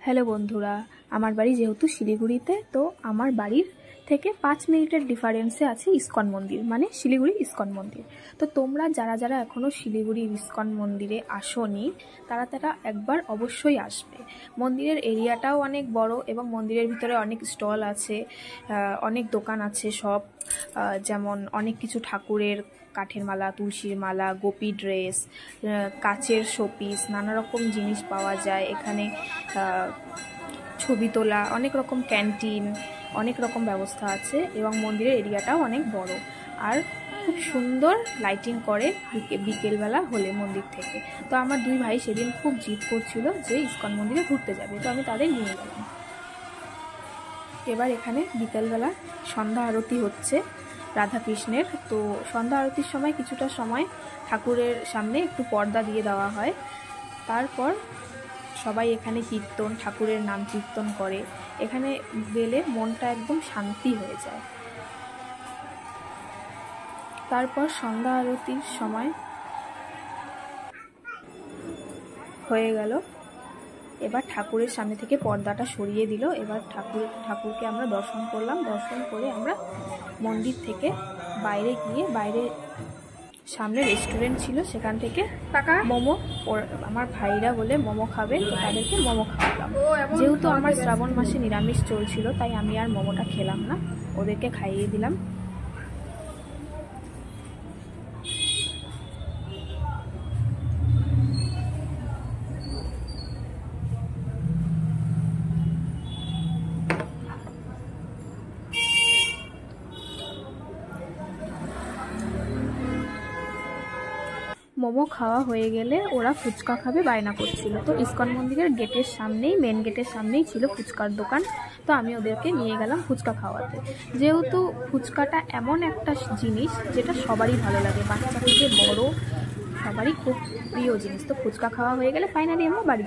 Hello বন্ধুরা, আমার বাড়ি যেহেতু শিলিগুড়িতে, তো আমার বাড়ির থেকে 5 মিনিটের ডিফারেন্সে আছে ইস্কন মন্দির, মানে শিলিগুড়ি ইস্কন মন্দির। তো তোমরা যারা যারা এখনও শিলিগুড়ি ইস্কন মন্দিরে আসোনি, তারা তারা একবার অবশ্যই আসবে। মন্দিরের এরিয়াটাও অনেক বড় এবং মন্দিরের ভিতরে অনেক স্টল আছে, অনেক দোকান আছে সব, যেমন অনেক কিছু ঠাকুরের কাঠের মালা, তুলসীর মালা, গোপী ড্রেস, কাচের শোপিস, নানা রকম জিনিস পাওয়া যায় এখানে। ছবি তোলা, অনেক রকম ক্যান্টিন, অনেক রকম ব্যবস্থা আছে এবং মন্দিরের এরিয়াটাও অনেক বড়। আর খুব সুন্দর লাইটিং করে বিকেলবেলা হলে মন্দির থেকে। তো আমার দুই ভাই সেদিন খুব জিদ করছিল যে ইস্কন মন্দিরে ঘুরতে যাবে, তো আমি তাদের নিয়ে গেলাম। এবার এখানে বিকেলবেলা সন্ধ্যা আরতি হচ্ছে রাধাকৃষ্ণের। তো সন্ধ্যা আরতির সময় কিছুটা সময় ঠাকুরের সামনে একটু পর্দা দিয়ে দেওয়া হয়। তারপর সবাই এখানে কীর্তন, ঠাকুরের নাম কীর্তন করে। এখানে গেলে মনটা একদম শান্তি হয়ে যায়। তারপর সন্ধ্যা আরতির সময় হয়ে গেল, এবার ঠাকুরের সামনে থেকে পর্দাটা সরিয়ে দিল। এবার ঠাকুরকে আমরা দর্শন করলাম। দর্শন করে আমরা মন্দির থেকে বাইরে গিয়ে, বাইরে সামনে রেস্টুরেন্ট ছিল, সেখান থেকে মোমো, আমার ভাইরা বলে মোমো খাবে, তো তাদেরকে মোমো খাওয়ালাম। যেহেতু আমার শ্রাবণ মাসে নিরামিষ চলছিল, তাই আমি আর মোমোটা খেলাম না, ওদেরকে খাইয়ে দিলাম। মোমো খাওয়া হয়ে গেলে ওরা ফুচকা খাবে বায়না করছিল। তো ইস্কন মন্দিরের গেটের সামনেই, মেন গেটের সামনেই ছিল ফুচকার দোকান। তো আমি ওদেরকে নিয়ে গেলাম ফুচকা খাওয়াতে। যেহেতু ফুচকাটা এমন একটা জিনিস যেটা সবারই ভালো লাগে, বাচ্চা থেকে বড় সবারই খুব প্রিয় জিনিস। তো ফুচকা খাওয়া হয়ে গেলে ফাইনালি আমরা বাড়ি